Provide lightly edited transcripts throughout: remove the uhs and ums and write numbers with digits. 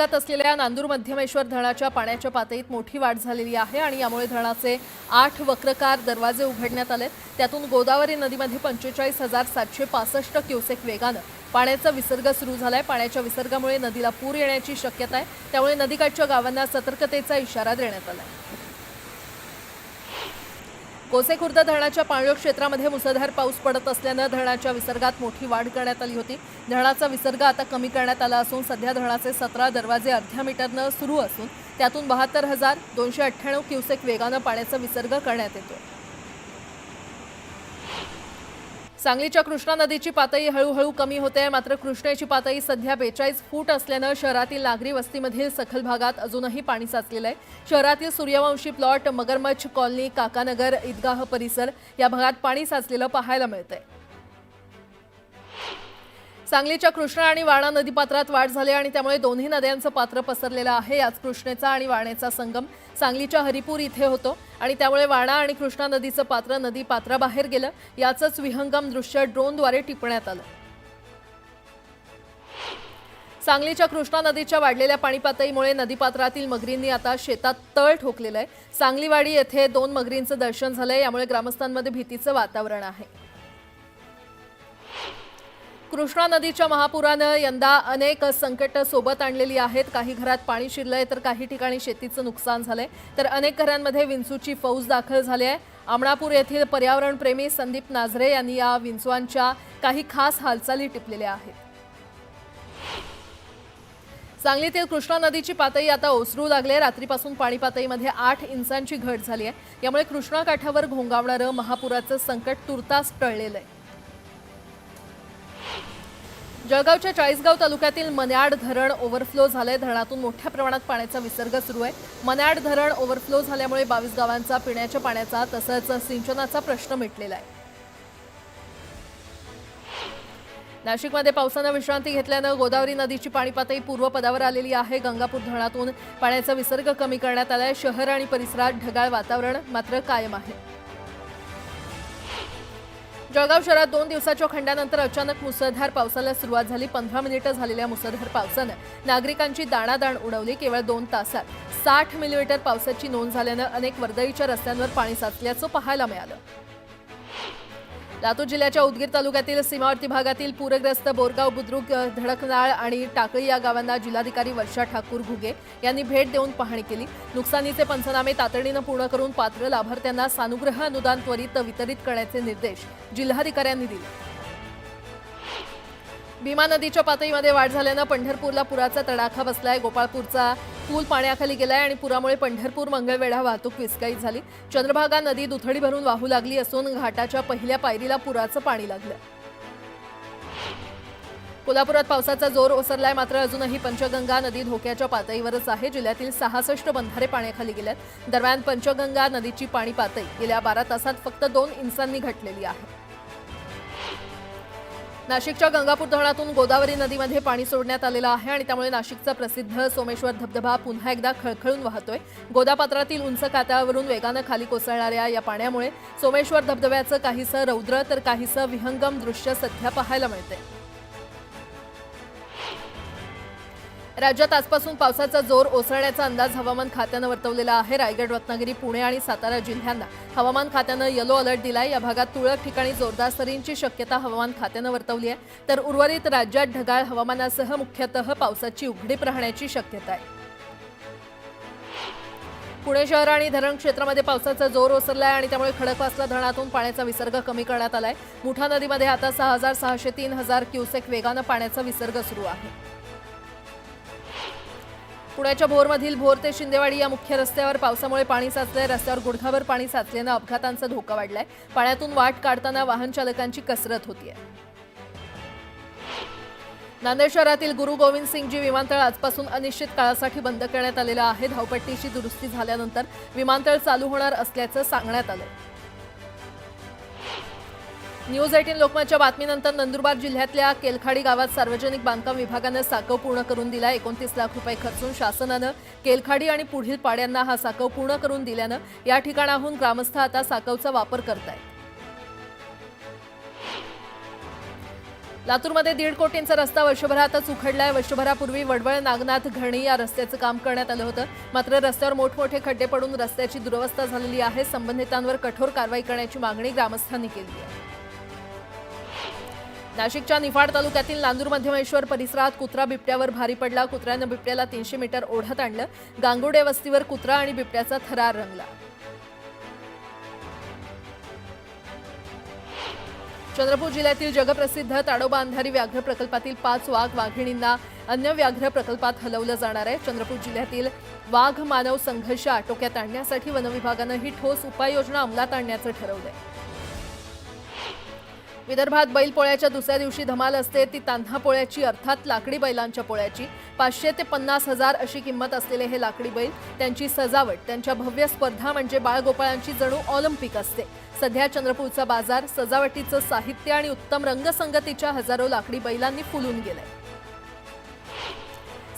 भागात असलेल्या नांदूर मध्यमेश्वर धरणाच्या पाण्याच्या पातळीत मोठी वाढ झालेली आहे आणि यामुळे धरणाचे 8 वक्राकार दरवाजे उघडण्यात आले। त्यातून गोदावरी नदीमध्ये 45,765 क्युसेक वेगाने पाण्याचा विसर्ग सुरू झालाय। पाण्याच्या विसर्गामुळे नदीला पूर येण्याची शक्यता आहे, त्यामुळे नदीकाठच्या गावांना सतर्कतेचा इशारा देण्यात आला आहे। कोसेखुर्द धरणाच्या पाणलोट क्षेत्रामध्ये मुसळधार पाऊस पडत असल्याने धरणाच्या विसर्गात मोठी वाढ करण्यात आली होती। धरणाचा विसर्ग आता कमी करण्यात आला असून सध्या धरणाचे 17 दरवाजे अर्ध्या मीटरने सुरू असून त्यातून 72,298 क्युसेक वेगाने पाण्याचा विसर्ग करण्यात येतो। सांगलीच्या कृष्णा नदीची पातळी हळूहळू कमी होते, मात्र कृष्णेची पातळी सध्या 42 फूट असल्याने शहरातील नागरी वस्तीमधील सखल भागात अजूनही पाणी साचलेले आहे। शहरातील सूर्यवंशी प्लॉट, मगरमच्छ कॉलनी, काकानगर, ईदगाह परिसर या भागात पाणी साचलेलं पाहायला मिळतंय। सांगलीच्या कृष्णा आणि वारणा नदीपात्रात वाढ झाली आणि त्यामुळे दोन्ही नद्यांचं पात्र पसरलेलं आहे। याच कृष्णेचा आणि वारणेचा संगम सांगलीच्या हरिपूर इथे होतो आणि त्यामुळे वारणा आणि कृष्णा नदीचं पात्र नदी पात्राबाहेर गेलं। याचंच विहंगम दृश्य ड्रोनद्वारे टिपण्यात आलं। सांगलीच्या कृष्णा नदीच्या वाढलेल्या पाणी पातळीमुळे नदीपात्रातील मगरींनी आता शेतात तळ ठोकलेलं आहे। सांगलीवाडी येथे 2 मगरींचं दर्शन झालंय, यामुळे ग्रामस्थांमध्ये भीतीचं वातावरण आहे। कृष्णा नदीच्या महापुरानं यंदा अनेक संकट सोबत आणलेली आहेत। काही घरात पाणी शिरलंय तर काही ठिकाणी शेतीचं नुकसान झालंय, तर अनेक घरांमध्ये विंचूची फौज दाखल झाली आहे। आमणापूर येथील पर्यावरणप्रेमी संदीप नाझरे यांनी या विंचवांच्या काही खास हालचाली टिपलेल्या आहेत। सांगलीतील कृष्णा नदीची पातळी आता ओसरू लागली आहे। रात्रीपासून पाणी पातळीमध्ये 8 इंचांची घट झाली आहे, यामुळे कृष्णा काठावर घोंगावणारं महापुराचं संकट तुर्तास टळलेलं आहे। जळगावच्या चाळीसगाव तालुक्यातील मन्याड धरण ओव्हरफ्लो झाले। धरणातून मोठ्या प्रमाणात पाण्याचा विसर्ग सुरू आहे। मन्याड धरण ओव्हरफ्लो झाल्यामुळे 22 गावांचा पिण्याच्या पाण्याचा तसंच सिंचनाचा प्रश्न मिटलेला आहे। नाशिकमध्ये पावसाने विश्रांती घेतल्याने गोदावरी नदीची पाणी पातळी पूर्वपदावर आलेली आहे। गंगापूर धरणातून पाण्याचा विसर्ग कमी करण्यात आलाय। शहर आणि परिसरात ढगाळ वातावरण मात्र कायम आहे। जळगाव शहरात 2 दिवसाच्या खंडानंतर अचानक मुसळधार पावसाला सुरुवात झाली। 15 मिनिटे झालेल्या मुसळधार पावसाने नागरिकांची दाणादाण उडवली। केवळ 2 तासात 60 मिलीमीटर पावसाची नोंद झाल्याने अनेक वर्दळीच्या रस्त्यांवर पाणी साचल्याचं पाहायला मिळालं। लातूर जिल्ह्याच्या उदगीर तालुक्यातील सीमावर्ती भागातील पूरग्रस्त बोरगाव, बुद्रुक, धडकनाळ आणि टाकळी या गावांना जिल्हाधिकारी वर्षा ठाकूर घुगे यांनी भेट देऊन पाहणी केली। नुकसानीचे पंचनामे तातडीने पूर्ण करून पात्र लाभार्थ्यांना सानुग्रह अनुदान त्वरित वितरित करण्याचे निर्देश जिल्हाधिकाऱ्यांनी दिले। भीमा नदीच्या पातळीमध्ये वाढ झाल्याने पंढरपूरला पुराचा तडाखा बसलाय। गोपाळपूरचा पूल पाण्याखाली गेलाय आणि पुरामुळे पंढरपूर मंगळवेढा वाहतूक विस्कळीत झाली। चंद्रभागा नदी दुथडी भरून वाहू लागली असून घाटाच्या पहिल्या पायरीला पुराचं पाणी लागलं। कोल्हापुरात पावसाचा जोर ओसरलाय, मात्र अजूनही पंचगंगा नदी धोक्याच्या पातळीवरच आहे। जिल्ह्यातील 66 बंधारे पाण्याखाली गेलेत। दरम्यान पंचगंगा नदीची पाणी पातळी गेल्या 12 तासात फक्त 2 इंचांनी घटलेली आहे। नाशिकच्या गंगापूर धरणातून गोदावरी नदीमध्ये पाणी सोडण्यात आलेलं आहे आणि त्यामुळे नाशिकचा प्रसिद्ध सोमेश्वर धबधबा पुन्हा एकदा खळखळून वाहतोय। गोदापात्रातील उंच कातळावरून वेगानं खाली कोसळणाऱ्या या पाण्यामुळे सोमेश्वर धबधब्याचं काहीसं रौद्र तर काहीसं विहंगम दृश्य सध्या पाहायला मिळते। राज्यात आजपासून पावसाचा जोर ओसरण्याचा अंदाज हवामान खात्यानं वर्तवलेला आहे। रायगड, रत्नागिरी, पुणे आणि सातारा जिल्ह्यांना हवामान खात्यानं येलो अलर्ट दिलाय। या भागात तुरळक ठिकाणी जोरदार सरींची शक्यता हवामान खात्यानं वर्तवली आहे, तर उर्वरित राज्यात ढगाळ हवामानासह मुख्यतः पावसाची उघडीप राहण्याची शक्यता आहे। पुणे शहर आणि धरण क्षेत्रामध्ये पावसाचा जोर ओसरलाय आणि त्यामुळे खडकवासला धरणातून पाण्याचा विसर्ग कमी करण्यात आलाय। मुठा नदीमध्ये आता 6,600 ते 3,000 क्युसेक वेगानं पाण्याचा विसर्ग सुरू आहे। पुण्याच्या भोरमधील भोर ते शिंदेवाडी या मुख्य रस्त्यावर पावसामुळे पाणी साचलंय। रस्त्यावर गुडघाभर पाणी साचल्यानं अपघातांचा धोका वाढलाय। पाण्यातून वाट काढताना वाहन चालकांची कसरत होतीये। नांदेड शहरातील गुरु गोविंद सिंगजी विमानतळ आजपासून अनिश्चित काळासाठी बंद करण्यात आलेलं आहे। धावपट्टीची दुरुस्ती झाल्यानंतर विमानतळ चालू होणार असल्याचं सांगण्यात आलं। न्यूज 18 लोकमतच्या बातमीनंतर नंदुरबार जिल्ह्यातल्या केलखाडी गावात सार्वजनिक बांधकाम विभागानं साकव पूर्ण करून दिला। 29 लाख रुपये खर्चून शासनानं केलखाडी आणि पुढील पाड्यांना हा साकव पूर्ण करून दिल्यानं या ठिकाणाहून ग्रामस्थ आता साकवचा वापर करतायत। लातूरमध्ये 1.5 कोटींचा रस्ता वर्षभरातच उखडलाय। वर्षभरापूर्वी वडवळ नागनाथ घरणी या रस्त्याचं काम करण्यात आलं होतं, मात्र रस्त्यावर मोठमोठे खड्डे पडून रस्त्याची दुरवस्था झालेली आहे। संबंधितांवर कठोर कारवाई करण्याची मागणी ग्रामस्थांनी केली आहे। नाशिकच्या निफाड तालुक्यातील नांदूर मध्यमेश्वर परिसरात कुत्रा बिबट्यावर भारी पडला। कुत्र्यानं बिबट्याला 300 मीटर ओढत आणलं। गांगुडे वस्तीवर कुत्रा आणि बिबट्याचा थरार रंगला। चंद्रपूर जिल्ह्यातील जगप्रसिद्ध ताडोबा अंधारी व्याघ्र प्रकल्पातील 5 वाघ वाघिणींना अन्य व्याघ्र प्रकल्पात हलवलं जाणार आहे। चंद्रपूर जिल्ह्यातील वाघ मानव संघर्ष आटोक्यात आणण्यासाठी वनविभागानं ही ठोस उपाययोजना अंमलात आणण्याचं ठरवलंय। विदर्भात बैलपोळ्याच्या दुसऱ्या दिवशी धमाल असते, ती तान्हा पोळ्याची अर्थात लाकडी बैलांच्या पोळ्याची। 500 ते 50,000 अशी किंमत असलेले हे लाकडी बैल, त्यांची सजावट, त्यांच्या भव्य स्पर्धा म्हणजे बाळगोपाळांची जणू ऑलिम्पिक असते। सध्या चंद्रपूरचा बाजार सजावटीचं साहित्य आणि उत्तम रंगसंगतीच्या हजारो लाकडी बैलांनी फुलून गेलाय।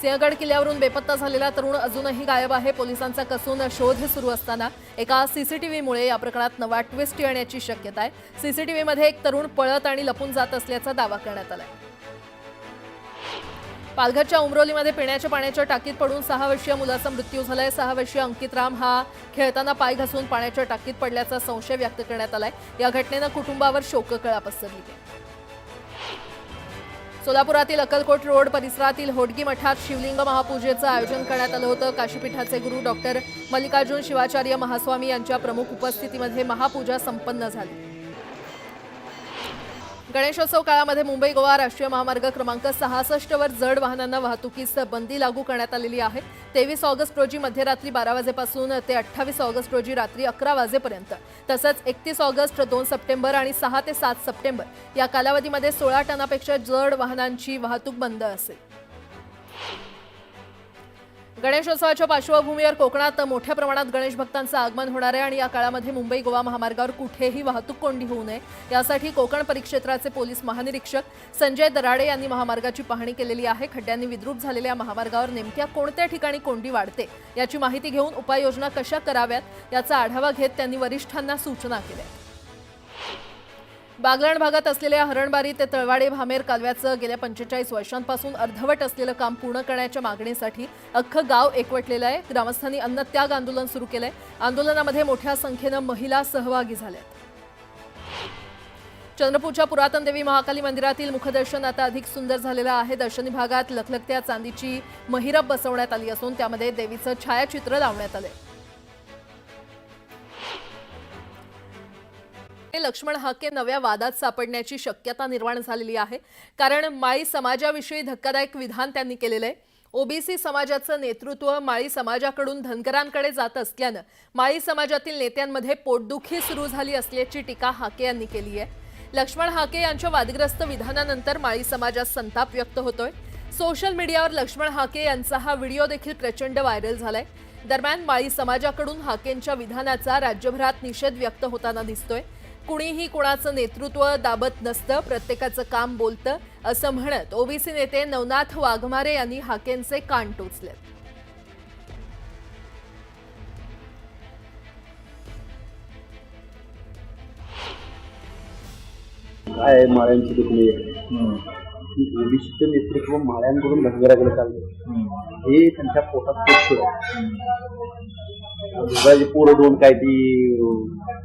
सिंहगड किल्ल्यावरून बेपत्ता झालेला तरुण अजूनही गायब आहे। पोलिसांचा कसून शोध सुरू असताना एका सीसीटीव्हीमुळे या प्रकरणात नवा ट्विस्ट येण्याची शक्यता आहे। सीसीटीव्हीमध्ये एक तरुण पळत आणि लपून जात असल्याचा दावा करण्यात आलाय। पालघरच्या उमरोलीमध्ये पिण्याच्या पाण्याच्या टाकीत पडून 6 वर्षीय मुलाचा मृत्यू झालाय। 6 वर्षीय अंकित राम हा खेळताना पाय घसरून पाण्याच्या टाकीत पडल्याचा संशय व्यक्त करण्यात आलाय। या घटनेनं कुटुंबावर शोककळा पसरली आहे। सोलापुरातील अक्कलकोट रोड परिसरातील होडगी मठात शिवलिंग महापूजेचं आयोजन करण्यात आलं होतं। काशीपीठाचे गुरु डॉक्टर मल्लिकार्जुन शिवाचार्य महास्वामी यांच्या प्रमुख उपस्थितीमध्ये महापूजा संपन्न झाली। गणेशोत्सव काळामध्ये मुंबई गोवा राष्ट्रीय महामार्ग क्रमांक 66 वर जड वाहनांना वाहतुकीस बंदी लागू करण्यात आलेली आहे। 23 ऑगस्ट रोजी मध्यरात्री 12 वाजेपासून ते 28 ऑगस्ट रोजी रात्री 11 वाजेपर्यंत, तसंच 31 ऑगस्ट, 2 सप्टेंबर आणि 6 ते 7 सप्टेंबर या कालावधीमध्ये 16 टनापेक्षा जड वाहनांची वाहतूक बंद असेल। गणेशोत्सवाच्या पार्श्वभूमीवर कोकणात मोठ्या प्रमाणात गणेश भक्तांचं आगमन होणार आहे आणि या काळामध्ये मुंबई गोवा महामार्गावर कुठेही वाहतूक कोंडी होऊ नये यासाठी कोकण परिक्षेत्राचे पोलीस महानिरीक्षक संजय दराडे यांनी महामार्गाची पाहणी केलेली आहे। खड्ड्यांनी विद्रूप झालेल्या महामार्गावर नेमक्या कोणत्या ठिकाणी कोंडी वाढते याची माहिती घेऊन उपाययोजना कशा कराव्यात याचा आढावा घेत त्यांनी वरिष्ठांना सूचना केल्या। बागलाण भागात असलेल्या हरणबारी ते तळवाडे भामेर कालव्याचं गेल्या 45 वर्षांपासून अर्धवट असलेलं काम पूर्ण करण्याच्या मागणीसाठी अख्खं गाव एकवटलेलं आहे। ग्रामस्थांनी अन्नत्याग आंदोलन सुरू केलंय। आंदोलनामध्ये मोठ्या संख्येनं महिला सहभागी झाल्यात। चंद्रपूरच्या पुरातन देवी महाकाली मंदिरातील मुखदर्शन आता अधिक सुंदर झालेलं आहे। दर्शनी भागात लखलखत्या चांदीची महिरप बसवण्यात आली असून त्यामध्ये देवीचं छायाचित्र लावण्यात आलंय। लक्ष्मण हाके नव्या वादात सापडण्याची शक्यता निर्माण झालेली आहे, कारण माळी समाजाविषयी धक्कादायक विधान त्यांनी केलेलं आहे। ओबीसी समाजाचं नेतृत्व माळी समाजाकडून धनगरांकडे जात असल्यानं माळी समाजातील नेत्यांमध्ये पोटदुखी सुरू झाली असल्याची टीका हाके यांनी केली आहे। लक्ष्मण हाके यांच्या वादग्रस्त विधानानंतर माळी समाजात संताप व्यक्त होतोय। सोशल मीडियावर लक्ष्मण हाके यांचा हा व्हिडिओ देखील प्रचंड व्हायरल झालाय। दरम्यान माळी समाजाकडून हाकेंच्या विधानाचा राज्यभरात निषेध व्यक्त होताना दिसतोय। कुणीही कुणाचं नेतृत्व दाबत नसतं, प्रत्येकाचं काम बोलतं असं म्हणत ओबीसी नेते नवनाथ वाघमारे यांनी हाकेंचे कान टोचले। काय माळ्यांची दुखणी ओबीसीचं नेतृत्व माळ्यांकडून धनगराकडे चाललं, हे त्यांच्या पोटात पोरं दोन काय ती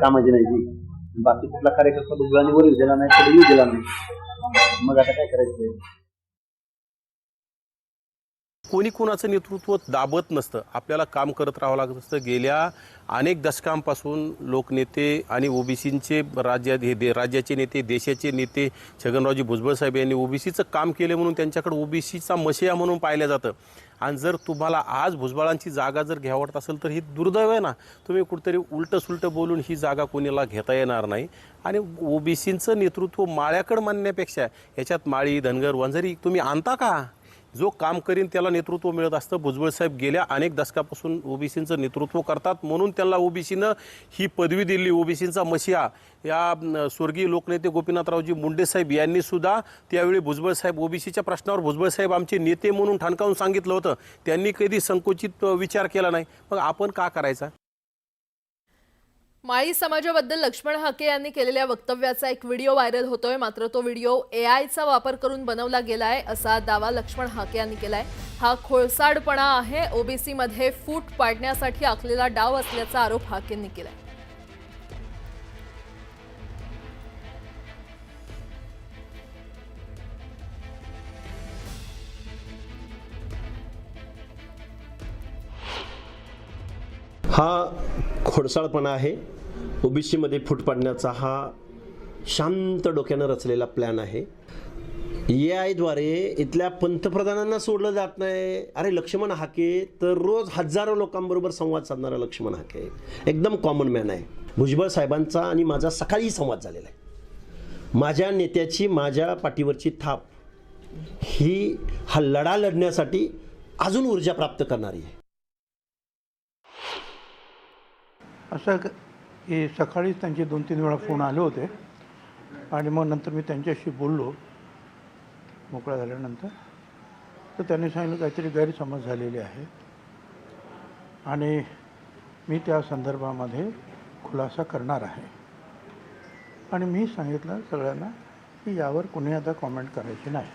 कामाची नाही ती, बाकी कुठला कार्यकर्ता दुसऱ्याने वर दिला नाही, तरी येऊ दिला नाही, मग आता काय करायचं? कोणी कोणाचं नेतृत्व दाबत नसतं, आपल्याला काम करत राहावं लागत असतं। गेल्या अनेक दशकांपासून लोकनेते आणि ओबीसींचे राज्याचे नेते, देशाचे नेते छगनरावजी भुजबळ साहेब यांनी ओबीसीचं काम केले म्हणून त्यांच्याकडे ओबीसीचा मशिया म्हणून पाहिलं जातं। आणि जर तुम्हाला आज भुजबळांची जागा जर घ्यावं वाटत असेल तर ही दुर्दैव आहे ना, तुम्ही कुठेतरी उलटं सुलटं बोलून ही जागा कोणाला घेता येणार नाही। आणि ओबीसींचं नेतृत्व माळ्याकडे मानण्यापेक्षा याच्यात माळी, धनगर, वंजारी तुम्ही आणता का? जो काम करीन त्याला नेतृत्व मिळत असतं। भुजबळ साहेब गेल्या अनेक दशकापासून ओबीसींचं नेतृत्व करतात म्हणून त्यांना ओबीसीनं ही पदवी दिली, ओबीसींचा मशिया। या स्वर्गीय लोकनेते गोपीनाथरावजी मुंडे साहेब यांनी सुद्धा त्यावेळी भुजबळ साहेब ओबीसीच्या प्रश्नावर भुजबळ साहेब आमचे नेते म्हणून ठणकावून सांगितलं होतं, त्यांनी कधी संकुचित विचार केला नाही। मग आपण का करायचा? माळी समाजाबद्दल लक्ष्मण हाके यांनी केलेल्या वक्तव्याचा एक व्हिडिओ व्हायरल होतोय. मात्र तो व्हिडिओ एआयचा वापर करून बनवला गेलाय असा दावा लक्ष्मण हाके यांनी केलाय. हा खोळसाडपणा आहे, ओबीसी मध्ये फूट पाडण्यासाठी आखलेला डाव असल्याचा आरोप हाकेंनी केलाय. हा खोडसाळपणा आहे. ओबीसीमध्ये फूट पाडण्याचा हा शांत डोक्यानं रचलेला प्लॅन आहे. एआयद्वारे इथल्या पंतप्रधानांना सोडलं जात नाही. अरे लक्ष्मण हाके तर रोज हजारो लोकांबरोबर संवाद साधणारा लक्ष्मण हाके एकदम कॉमन मॅन आहे. भुजबळ साहेबांचा आणि माझा सकाळी संवाद झालेला आहे. माझ्या नेत्याची माझ्या पाठीवरची थाप ही हा लढा लढण्यासाठी अजून ऊर्जा प्राप्त करणारी आहे. असं की सकाळीच त्यांचे 2-3 वेळा फोन आले होते आणि मग नंतर मी त्यांच्याशी बोललो मोकळा झाल्यानंतर. तर त्यांनी सांगितलं काहीतरी गैरसमज झालेले आहे आणि मी त्या संदर्भामध्ये खुलासा करणार आहे. आणि मी सांगितलं सगळ्यांना की यावर कुणी आता कॉमेंट करायची नाही.